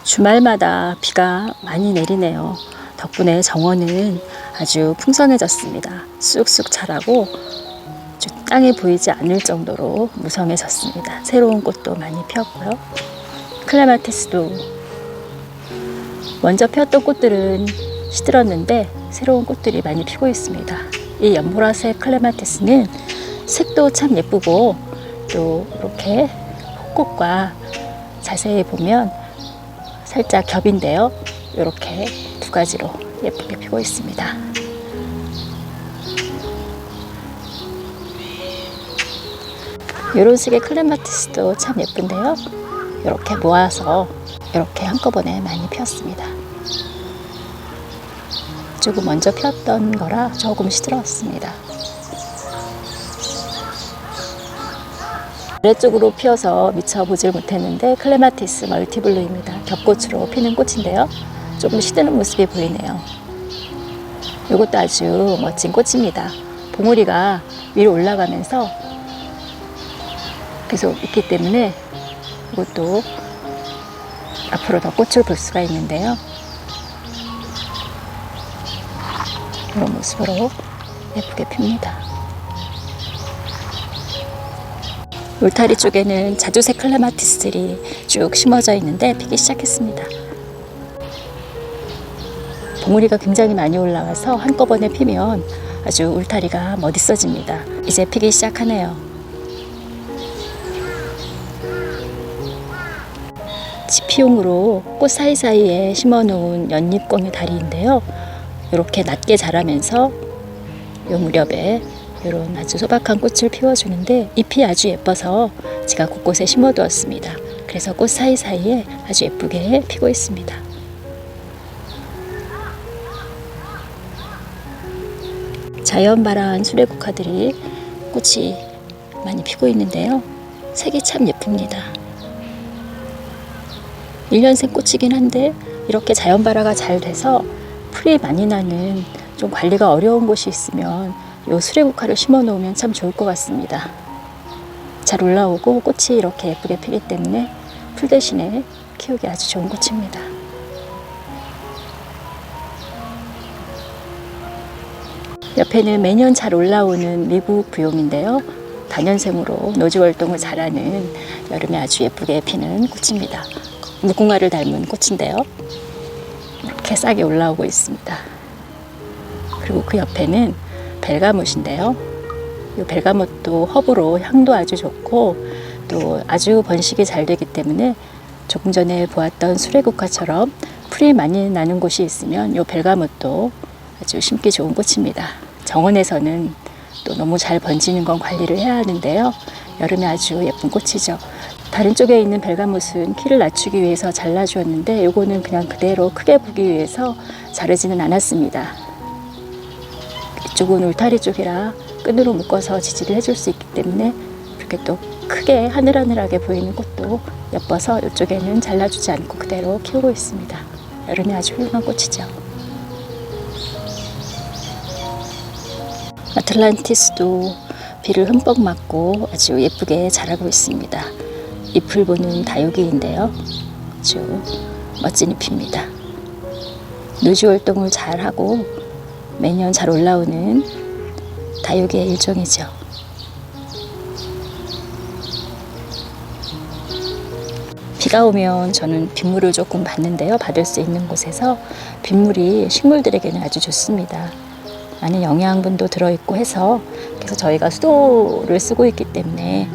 주말마다 비가 많이 내리네요. 덕분에 정원은 아주 풍성해졌습니다. 쑥쑥 자라고 땅이 보이지 않을 정도로 무성해졌습니다. 새로운 꽃도 많이 피었고요. 클레마티스도 먼저 피었던 꽃들은 시들었는데 새로운 꽃들이 많이 피고 있습니다. 이 연보라색 클레마티스는 색도 참 예쁘고 또 이렇게 꽃과 자세히 보면 살짝 겹인데요. 이렇게 두 가지로 예쁘게 피고 있습니다. 이런 식의 클레마티스도 참 예쁜데요. 이렇게 모아서 이렇게 한꺼번에 많이 피었습니다. 조금 먼저 피었던 거라 조금 시들었습니다. 아래쪽으로 피어서 미처 보질 못했는데 클레마티스 멀티블루입니다. 겹꽃으로 피는 꽃인데요. 조금 시드는 모습이 보이네요. 이것도 아주 멋진 꽃입니다. 봉우리가 위로 올라가면서 계속 있기 때문에 이것도 앞으로 더 꽃을 볼 수가 있는데요. 이런 모습으로 예쁘게 핍니다. 울타리 쪽에는 자주색 클레마티스들이 쭉 심어져 있는데 피기 시작했습니다. 봉우리가 굉장히 많이 올라와서 한꺼번에 피면 아주 울타리가 멋있어집니다. 이제 피기 시작하네요. 지피용으로 꽃 사이사이에 심어놓은 연잎꽁의 다리인데요. 이렇게 낮게 자라면서 이 무렵에 이런 아주 소박한 꽃을 피워주는데 잎이 아주 예뻐서 제가 곳곳에 심어두었습니다. 그래서 꽃 사이사이에 아주 예쁘게 피고 있습니다. 자연발화한 수레국화들이 꽃이 많이 피고 있는데요. 색이 참 예쁩니다. 1년생 꽃이긴 한데 이렇게 자연발화가 잘 돼서 풀이 많이 나는 좀 관리가 어려운 곳이 있으면 이 수레국화를 심어 놓으면 참 좋을 것 같습니다. 잘 올라오고 꽃이 이렇게 예쁘게 피기 때문에 풀 대신에 키우기 아주 좋은 꽃입니다. 옆에는 매년 잘 올라오는 미국 부용인데요. 다년생으로 노지월동을 잘하는 여름에 아주 예쁘게 피는 꽃입니다. 무궁화를 닮은 꽃인데요. 이렇게 싹이 올라오고 있습니다. 그리고 그 옆에는 벨가못인데요. 이 벨가못도 허브로 향도 아주 좋고 또 아주 번식이 잘 되기 때문에 조금 전에 보았던 수레국화처럼 풀이 많이 나는 곳이 있으면 이 벨가못도 아주 심기 좋은 꽃입니다. 정원에서는 또 너무 잘 번지는 건 관리를 해야 하는데요. 여름에 아주 예쁜 꽃이죠. 다른 쪽에 있는 벨가못은 키를 낮추기 위해서 잘라주었는데 이거는 그냥 그대로 크게 보기 위해서 자르지는 않았습니다. 이쪽은 울타리 쪽이라 끈으로 묶어서 지지를 해줄 수 있기 때문에 이렇게 또 크게 하늘하늘하게 보이는 꽃도 예뻐서 이쪽에는 잘라주지 않고 그대로 키우고 있습니다. 여름에 아주 훌륭한 꽃이죠. 아틀란티스도 비를 흠뻑 맞고 아주 예쁘게 자라고 있습니다. 잎을 보는 다육이인데요. 아주 멋진 잎입니다. 노지월동을 잘하고 매년 잘 올라오는 다육이의 일종이죠. 비가 오면 저는 빗물을 조금 받는데요. 받을 수 있는 곳에서 빗물이 식물들에게는 아주 좋습니다. 많은 영양분도 들어있고 해서 그래서 저희가 수도를 쓰고 있기 때문에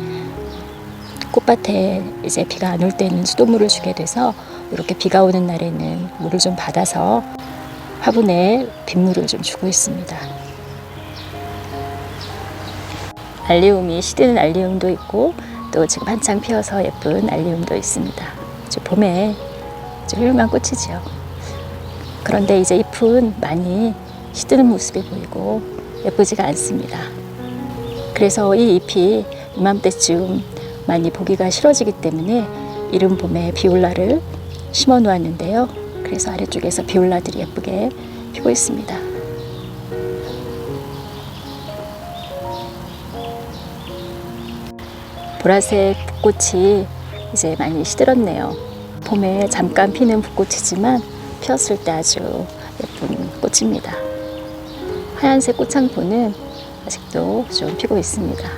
꽃밭에 이제 비가 안 올 때는 수돗물을 주게 돼서 이렇게 비가 오는 날에는 물을 좀 받아서 화분에 빗물을 좀 주고 있습니다. 알리움이 시드는 알리움도 있고 또 지금 한창 피어서 예쁜 알리움도 있습니다. 봄에 아주 훌륭한 꽃이죠. 그런데 이제 잎은 많이 시드는 모습이 보이고 예쁘지가 않습니다. 그래서 이 잎이 이맘때쯤 많이 보기가 싫어지기 때문에 이른 봄에 비올라를 심어 놓았는데요. 그래서 아래쪽에서 비올라들이 예쁘게 피고 있습니다. 보라색 붓꽃이 이제 많이 시들었네요. 봄에 잠깐 피는 붓꽃이지만 피었을 때 아주 예쁜 꽃입니다. 하얀색 꽃창포는 아직도 좀 피고 있습니다.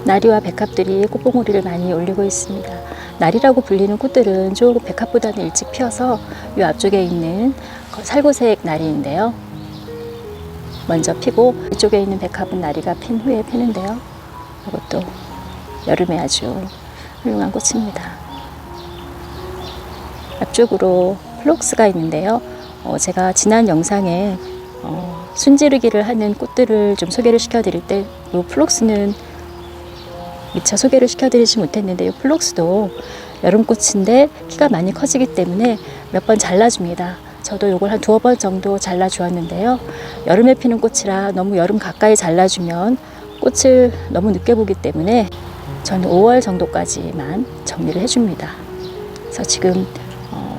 나리와 백합들이 꽃봉오리를 많이 올리고 있습니다. 나리라고 불리는 꽃들은 조금 백합보다는 일찍 피어서 이 앞쪽에 있는 살구색 나리인데요. 먼저 피고 이쪽에 있는 백합은 나리가 핀 후에 피는데요. 이것도 여름에 아주 훌륭한 꽃입니다. 앞쪽으로 플록스가 있는데요. 제가 지난 영상에 순지르기를 하는 꽃들을 좀 소개를 시켜드릴 때 이 플록스는 미처 소개를 시켜드리지 못했는데 이 플록스도 여름꽃인데 키가 많이 커지기 때문에 몇 번 잘라줍니다. 저도 이걸 한 2번 정도 잘라주었는데요. 여름에 피는 꽃이라 너무 여름 가까이 잘라주면 꽃을 너무 늦게 보기 때문에 저는 5월 정도까지만 정리를 해줍니다. 그래서 지금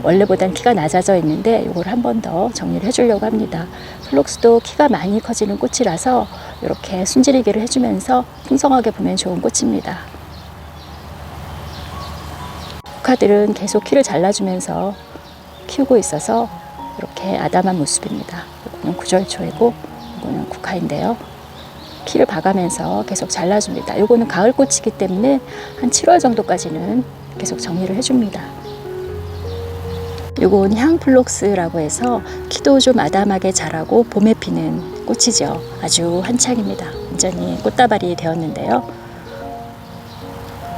원래보단 키가 낮아져 있는데 이걸 한 번 더 정리를 해주려고 합니다. 플록스도 키가 많이 커지는 꽃이라서 이렇게 순지리기를 해주면서 풍성하게 보면 좋은 꽃입니다. 국화들은 계속 키를 잘라주면서 키우고 있어서 이렇게 아담한 모습입니다. 이거는 구절초이고 이거는 국화인데요. 키를 봐가면서 계속 잘라줍니다. 이거는 가을꽃이기 때문에 한 7월 정도까지는 계속 정리를 해줍니다. 이건 향플록스라고 해서 키도 좀 아담하게 자라고 봄에 피는 꽃이죠. 아주 한창입니다. 완전히 꽃다발이 되었는데요.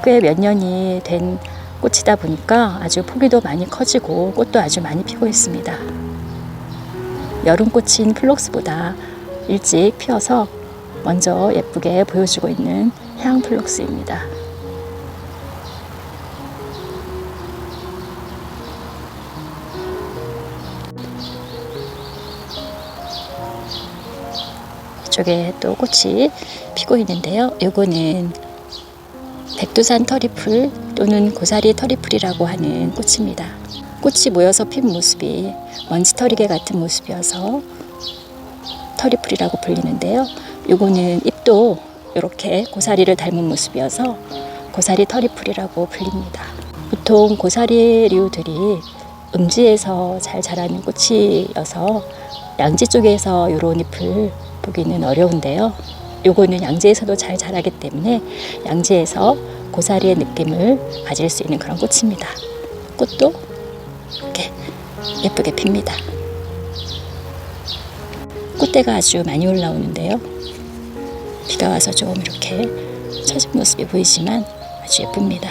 꽤 몇 년이 된 꽃이다 보니까 아주 포기도 많이 커지고 꽃도 아주 많이 피고 있습니다. 여름꽃인 플록스보다 일찍 피어서 먼저 예쁘게 보여주고 있는 향플록스입니다. 이쪽에 또 꽃이 피고 있는데요. 요거는 백두산 터리풀 또는 고사리 터리풀이라고 하는 꽃입니다. 꽃이 모여서 핀 모습이 먼지털이개 같은 모습이어서 터리풀이라고 불리는데요. 요거는 잎도 이렇게 고사리를 닮은 모습이어서 고사리 터리풀이라고 불립니다. 보통 고사리류들이 음지에서 잘 자라는 꽃이어서 양지 쪽에서 이런 잎을 보기는 어려운데요. 요거는 양지에서도 잘 자라기 때문에 양지에서 고사리의 느낌을 가질 수 있는 그런 꽃입니다. 꽃도 이렇게 예쁘게 핍니다. 꽃대가 아주 많이 올라오는데요. 비가 와서 좀 이렇게 처진 모습이 보이지만 아주 예쁩니다.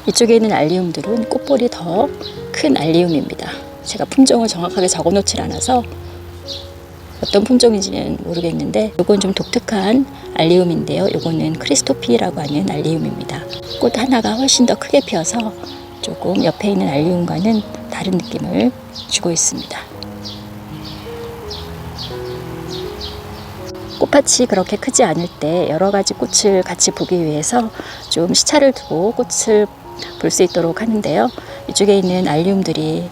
이쪽에 있는 알리움들은 꽃볼이 더 큰 알리움입니다. 제가 품종을 정확하게 적어놓질 않아서 어떤 품종인지는 모르겠는데 이건 좀 독특한 알리움인데요. 이거는 크리스토피라고 하는 알리움입니다. 꽃 하나가 훨씬 더 크게 피어서 조금 옆에 있는 알리움과는 다른 느낌을 주고 있습니다. 꽃밭이 그렇게 크지 않을 때 여러 가지 꽃을 같이 보기 위해서 좀 시차를 두고 꽃을 볼 수 있도록 하는데요. 이쪽에 있는 알리움들이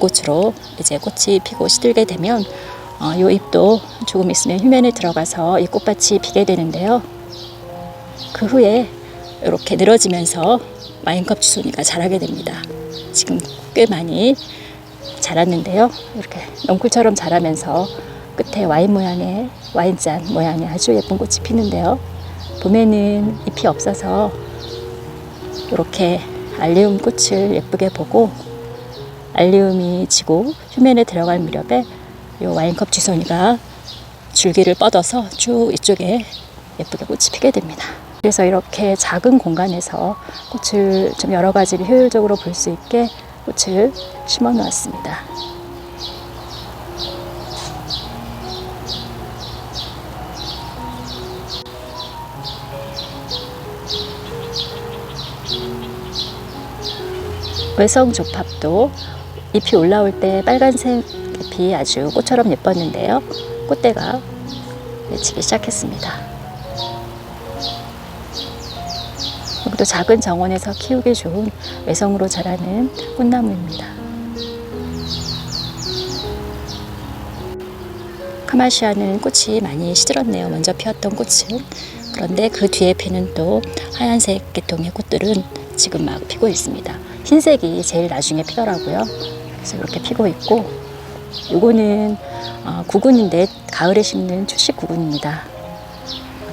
꽃으로 이제 꽃이 피고 시들게 되면 이 잎도 조금 있으면 휴면에 들어가서 이 꽃밭이 피게 되는데요. 그 후에 이렇게 늘어지면서 와인컵 주소니가 자라게 됩니다. 지금 꽤 많이 자랐는데요. 이렇게 넝쿨처럼 자라면서 끝에 와인 모양의 와인잔 모양의 아주 예쁜 꽃이 피는데요. 봄에는 잎이 없어서 이렇게 알리움 꽃을 예쁘게 보고 알리움이 지고 휴면에 들어갈 무렵에 이 와인컵 쥐송이가 줄기를 뻗어서 쭉 이쪽에 예쁘게 꽃이 피게 됩니다. 그래서 이렇게 작은 공간에서 꽃을 좀 여러 가지를 효율적으로 볼 수 있게 꽃을 심어 놓았습니다. 외성조팝도 잎이 올라올 때 빨간색 잎이 아주 꽃처럼 예뻤는데요. 꽃대가 맺히기 시작했습니다. 여기도 작은 정원에서 키우기 좋은 외성으로 자라는 꽃나무입니다. 카마시아는 꽃이 많이 시들었네요. 먼저 피었던 꽃은. 그런데 그 뒤에 피는 또 하얀색 계통의 꽃들은 지금 막 피고 있습니다. 흰색이 제일 나중에 피더라고요. 그래서 이렇게 피고 있고, 요거는 구근인데 가을에 심는 초식 구근입니다.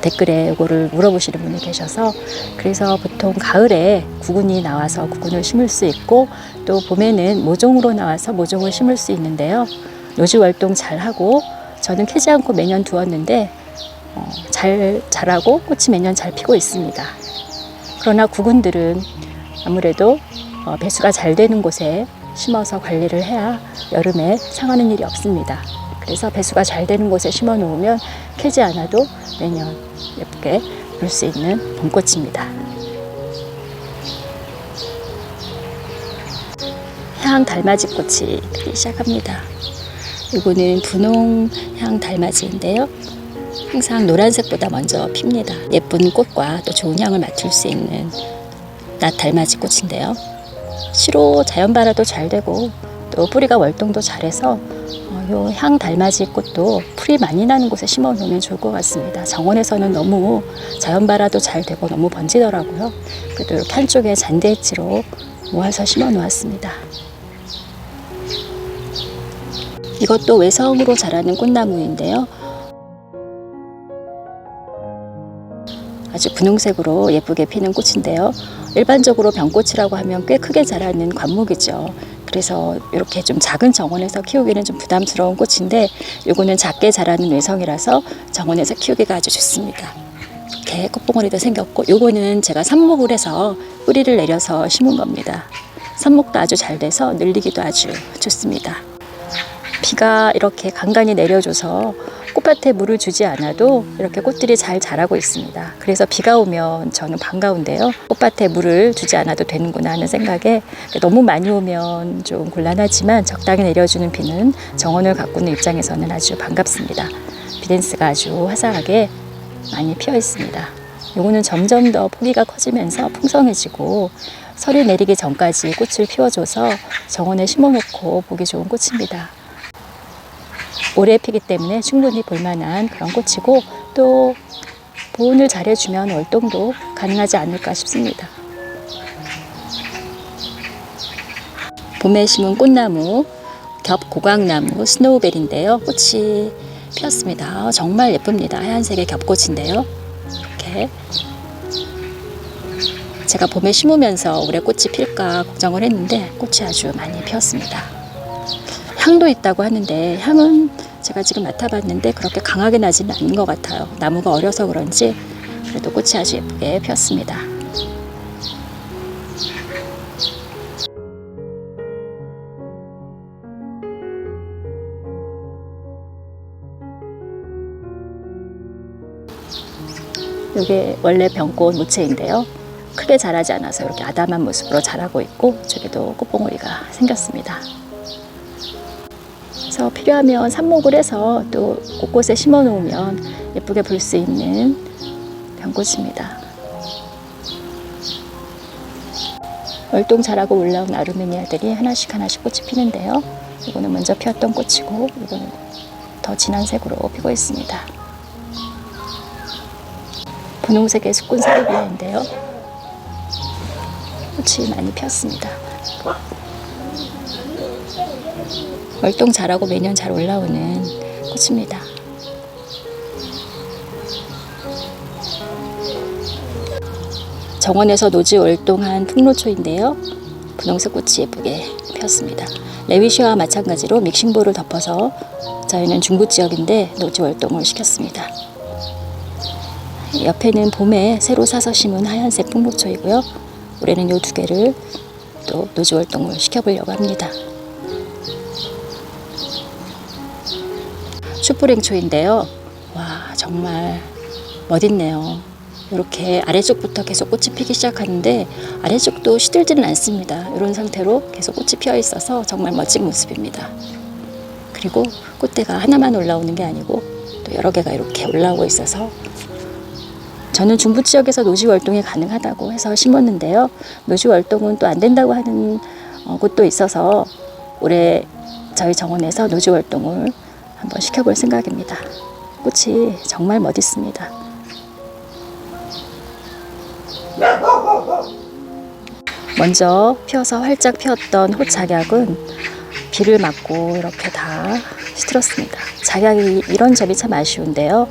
댓글에 이거를 물어보시는 분이 계셔서, 그래서 보통 가을에 구근이 나와서 구근을 심을 수 있고, 또 봄에는 모종으로 나와서 모종을 심을 수 있는데요. 노지 활동 잘 하고, 저는 캐지 않고 매년 두었는데 잘 자라고 꽃이 매년 잘 피고 있습니다. 그러나 구근들은 아무래도 배수가 잘 되는 곳에 심어서 관리를 해야 여름에 상하는 일이 없습니다. 그래서 배수가 잘 되는 곳에 심어 놓으면 캐지 않아도 매년 예쁘게 볼 수 있는 봄꽃입니다. 향 달맞이 꽃이 피기 시작합니다. 이거는 분홍향 달맞이인데요. 항상 노란색보다 먼저 핍니다. 예쁜 꽃과 또 좋은 향을 맡을 수 있는 낫 달맞이 꽃인데요. 시로 자연 발화도 잘 되고 또 뿌리가 월동도 잘해서 요 향 달맞이 꽃도 풀이 많이 나는 곳에 심어 놓으면 좋을 것 같습니다. 정원에서는 너무 자연 발화도 잘 되고 너무 번지더라고요. 그래도 이렇게 한쪽에 잔디엣지로 모아서 심어 놓았습니다. 이것도 외성으로 자라는 꽃나무인데요. 아주 분홍색으로 예쁘게 피는 꽃인데요. 일반적으로 병꽃이라고 하면 꽤 크게 자라는 관목이죠. 그래서 이렇게 좀 작은 정원에서 키우기는 좀 부담스러운 꽃인데, 요거는 작게 자라는 외성이라서 정원에서 키우기가 아주 좋습니다. 이렇게 꽃봉오리도 생겼고, 요거는 제가 삽목을 해서 뿌리를 내려서 심은 겁니다. 삽목도 아주 잘 돼서 늘리기도 아주 좋습니다. 비가 이렇게 간간히 내려줘서 꽃밭에 물을 주지 않아도 이렇게 꽃들이 잘 자라고 있습니다. 그래서 비가 오면 저는 반가운데요. 꽃밭에 물을 주지 않아도 되는구나 하는 생각에, 너무 많이 오면 좀 곤란하지만 적당히 내려주는 비는 정원을 가꾸는 입장에서는 아주 반갑습니다. 비댄스가 아주 화사하게 많이 피어 있습니다. 요거는 점점 더 포기가 커지면서 풍성해지고 설이 내리기 전까지 꽃을 피워줘서 정원에 심어놓고 보기 좋은 꽃입니다. 오래 피기 때문에 충분히 볼만한 그런 꽃이고, 또 보온을 잘해주면 월동도 가능하지 않을까 싶습니다. 봄에 심은 꽃나무, 겹고강나무 스노우벨인데요. 꽃이 피었습니다. 정말 예쁩니다. 하얀색의 겹꽃인데요. 이렇게 제가 봄에 심으면서 올해 꽃이 필까 걱정을 했는데 꽃이 아주 많이 피었습니다. 향도 있다고 하는데, 향은 제가 지금 맡아봤는데 그렇게 강하게 나지는 않는 것 같아요. 나무가 어려서 그런지 그래도 꽃이 아주 예쁘게 피었습니다. 이게 원래 병꽃 무채인데요. 크게 자라지 않아서 이렇게 아담한 모습으로 자라고 있고, 저기도 꽃봉오리가 생겼습니다. 그래서 필요하면 삽목을 해서 또 곳곳에 심어 놓으면 예쁘게 볼 수 있는 병꽃입니다. 월동 자라고 올라온 아르메니아들이 하나씩 꽃이 피는데요. 이거는 먼저 피었던 꽃이고, 이거는 더 진한 색으로 피고 있습니다. 분홍색의 수꾼 사르비아인데요. 꽃이 많이 피었습니다. 월동 잘하고 매년 잘 올라오는 꽃입니다. 정원에서 노지 월동한 풍로초인데요. 분홍색 꽃이 예쁘게 피었습니다. 레위시아와 마찬가지로 믹싱볼을 덮어서 저희는 중부 지역인데 노지 월동을 시켰습니다. 옆에는 봄에 새로 사서 심은 하얀색 풍로초이고요. 올해는 이 두 개를 또 노지 월동을 시켜보려고 합니다. 슈프랭초인데요. 와, 정말 멋있네요. 이렇게 아래쪽부터 계속 꽃이 피기 시작하는데 아래쪽도 시들지는 않습니다. 이런 상태로 계속 꽃이 피어 있어서 정말 멋진 모습입니다. 그리고 꽃대가 하나만 올라오는 게 아니고 또 여러 개가 이렇게 올라오고 있어서, 저는 중부 지역에서 노지 월동이 가능하다고 해서 심었는데요. 노지 월동은 또 안 된다고 하는 곳도 있어서 올해 저희 정원에서 노지 월동을 한번 시켜볼 생각입니다. 꽃이 정말 멋있습니다. 먼저 피어서 활짝 피었던 호작약은 비를 맞고 이렇게 다 시들었습니다. 작약이 이런 점이 참 아쉬운데요.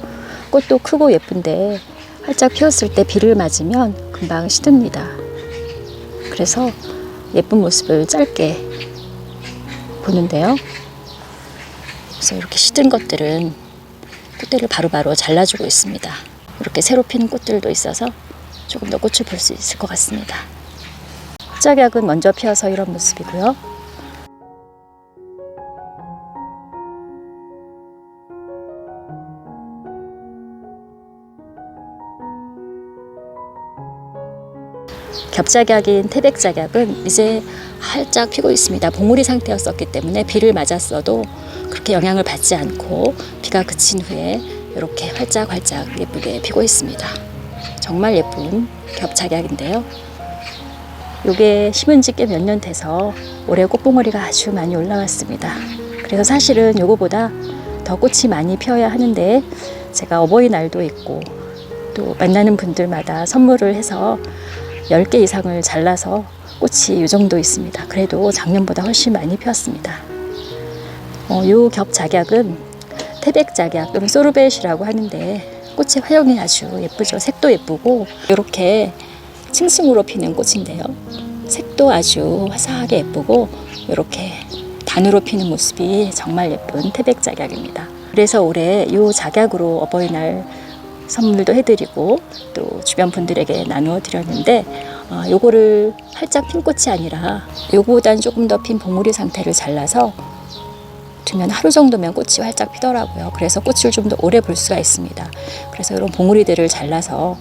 꽃도 크고 예쁜데 활짝 피었을 때 비를 맞으면 금방 시듭니다. 그래서 예쁜 모습을 짧게 보는데요. 그래서 이렇게 시든 것들은 꽃대를 바로바로 잘라주고 있습니다. 이렇게 새로 피는 꽃들도 있어서 조금 더 꽃을 볼 수 있을 것 같습니다. 호작약은 먼저 피어서 이런 모습이고요. 겹작약인 태백작약은 이제 활짝 피고 있습니다. 봉우리 상태였었기 때문에 비를 맞았어도 그렇게 영향을 받지 않고 비가 그친 후에 이렇게 활짝활짝 예쁘게 피고 있습니다. 정말 예쁜 겹작약인데요. 요게 심은 지 꽤 몇 년 돼서 올해 꽃봉오리가 아주 많이 올라왔습니다. 그래서 사실은 요거보다 더 꽃이 많이 피어야 하는데 제가 어버이날도 있고 또 만나는 분들마다 선물을 해서 10개 이상을 잘라서 꽃이 이 정도 있습니다. 그래도 작년보다 훨씬 많이 피었습니다. 요 겹작약은 태백작약 또는 소르벳이라고 하는데 꽃의 화형이 아주 예쁘죠. 색도 예쁘고 이렇게 층층으로 피는 꽃인데요. 색도 아주 화사하게 예쁘고 이렇게 단으로 피는 모습이 정말 예쁜 태백작약입니다. 그래서 올해 이 작약으로 어버이날 선물도 해드리고 또 주변 분들에게 나누어 드렸는데 요거를 활짝 핀 꽃이 아니라 요거보단 조금 더 핀 봉우리 상태를 잘라서 두면 하루 정도면 꽃이 활짝 피더라고요. 그래서 꽃을 좀 더 오래 볼 수가 있습니다. 그래서 이런 봉우리들을 잘라서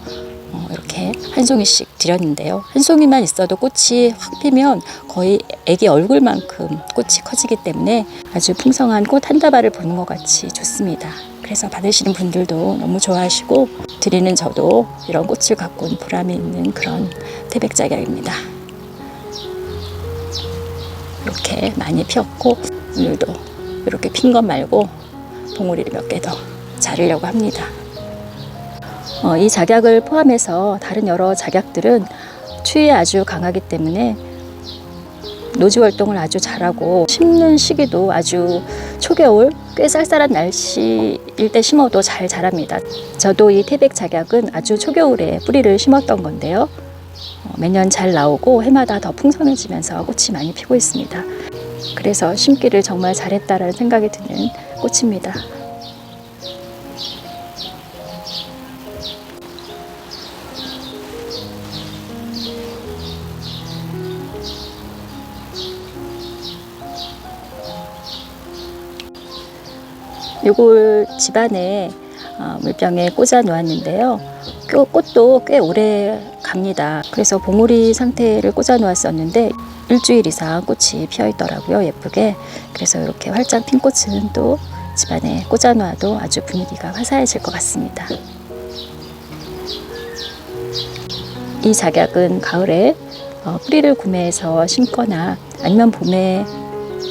이렇게 한 송이씩 드렸는데요. 한 송이만 있어도 꽃이 확 피면 거의 애기 얼굴만큼 꽃이 커지기 때문에 아주 풍성한 꽃 한 다발을 보는 것 같이 좋습니다. 그래서 받으시는 분들도 너무 좋아하시고 드리는 저도 이런 꽃을 갖고 온 보람이 있는 그런 태백작약입니다. 이렇게 많이 피었고 오늘도 이렇게 핀 것 말고 봉우리를 몇 개 더 자르려고 합니다. 이 작약을 포함해서 다른 여러 작약들은 추위에 아주 강하기 때문에 노지 활동을 아주 잘하고 심는 시기도 아주 초겨울 꽤 쌀쌀한 날씨일 때 심어도 잘 자랍니다. 저도 이 태백작약은 아주 초겨울에 뿌리를 심었던 건데요. 매년 잘 나오고 해마다 더 풍성해지면서 꽃이 많이 피고 있습니다. 그래서 심기를 정말 잘했다라는 생각이 드는 꽃입니다. 요걸 집안에 물병에 꽂아 놓았는데요. 꽃도 꽤 오래 갑니다. 그래서 봉우리 상태를 꽂아 놓았었는데 일주일 이상 꽃이 피어 있더라고요. 예쁘게. 그래서 이렇게 활짝 핀 꽃은 또 집안에 꽂아 놓아도 아주 분위기가 화사해질 것 같습니다. 이 작약은 가을에 뿌리를 구매해서 심거나 아니면 봄에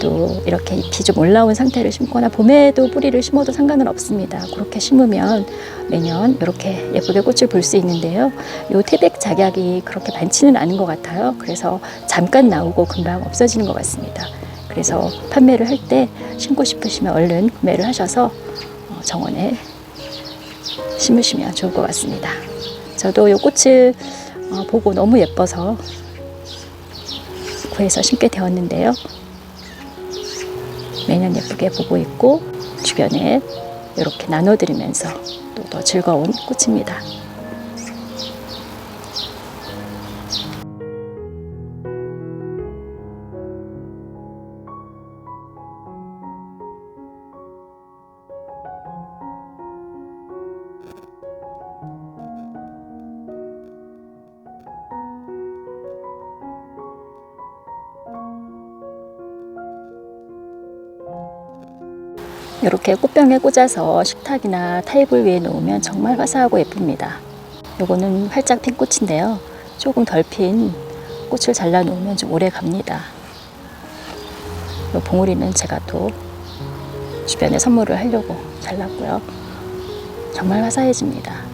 또 이렇게 잎이 좀 올라온 상태로 심거나 봄에도 뿌리를 심어도 상관은 없습니다. 그렇게 심으면 매년 이렇게 예쁘게 꽃을 볼 수 있는데요. 이 태백작약이 그렇게 많지는 않은 것 같아요. 그래서 잠깐 나오고 금방 없어지는 것 같습니다. 그래서 판매를 할 때 심고 싶으시면 얼른 구매를 하셔서 정원에 심으시면 좋을 것 같습니다. 저도 이 꽃을 보고 너무 예뻐서 구해서 심게 되었는데요. 매년 예쁘게 보고 있고 주변에 이렇게 나눠드리면서 또 더 즐거운 꽃입니다. 이렇게 꽃병에 꽂아서 식탁이나 테이블 위에 놓으면 정말 화사하고 예쁩니다. 요거는 활짝 핀 꽃인데요. 조금 덜 핀 꽃을 잘라 놓으면 좀 오래 갑니다. 요 봉우리는 제가 또 주변에 선물을 하려고 잘랐고요. 정말 화사해집니다.